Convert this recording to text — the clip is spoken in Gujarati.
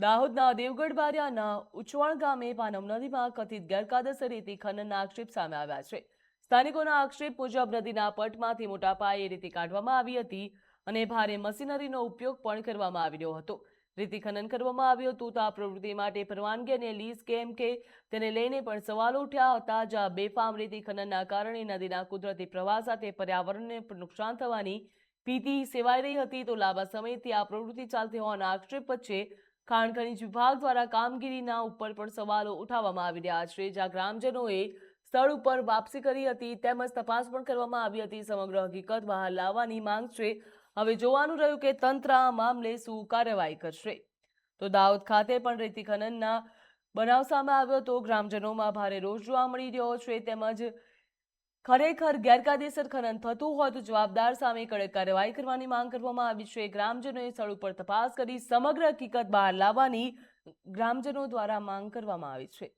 દાહોદના દેવગઢ બારિયાના ઉચવણ ગામે પાનમ નદીમાં કથિત ગેરકાયદેસર રેતી ખનનના આક્ષેપ સામે આવ્યા છે। સ્થાનિકોના આક્ષેપ મુજબ નદીના પટમાંથી મોટા પાયે રેતી કાઢવામાં આવી હતી અને ભારે મશીનરીનો ઉપયોગ પણ કરવામાં આવી રહ્યો હતો। રેતી ખનન કરવામાં આવ્યું હતું તો આ પ્રવૃત્તિ માટે પરવાનગી અને લીઝ કેમ કે તેને લઈને પણ સવાલો ઉઠ્યા હતા। જ્યાં બેફામ રેતી ખનનના કારણે નદીના કુદરતી પ્રવાહ સાથે પર્યાવરણને પણ નુકસાન થવાની ભીતિ સેવાઈ રહી હતી। તો લાંબા સમયથી આ પ્રવૃત્તિ ચાલતી હોવાના આક્ષેપ વચ્ચે ખાણ ખનીજ વિભાગ દ્વારા કામગીરીના ઉપર પણ સવાલો ઉઠાવવામાં આવી રહ્યા છે। જ્યાં ગ્રામજનોએ સ્થળ ઉપર વાપસી કરી હતી તેમજ તપાસ પણ કરવામાં આવી હતી। સમગ્ર હકીકત બહાર લાવવાની માંગ છે। હવે જોવાનું રહ્યું કે તંત્ર આ મામલે શું કાર્યવાહી કરશે। તો દાહોદ ખાતે પણ રેતી ખનનના બનાવ સામે આવ્યો તો ગ્રામજનોમાં ભારે રોષ જોવા મળી રહ્યો છે। તેમજ ખરેખર ગેરકાયદેસર ખનન થતું હોય તો જવાબદાર સામે કડક કાર્યવાહી કરવાની માંગ કરવામાં આવી છે। ગ્રામજનોએ સ્થળ ઉપર તપાસ કરી સમગ્ર હકીકત બહાર લાવવાની ગ્રામજનો દ્વારા માંગ કરવામાં આવી છે।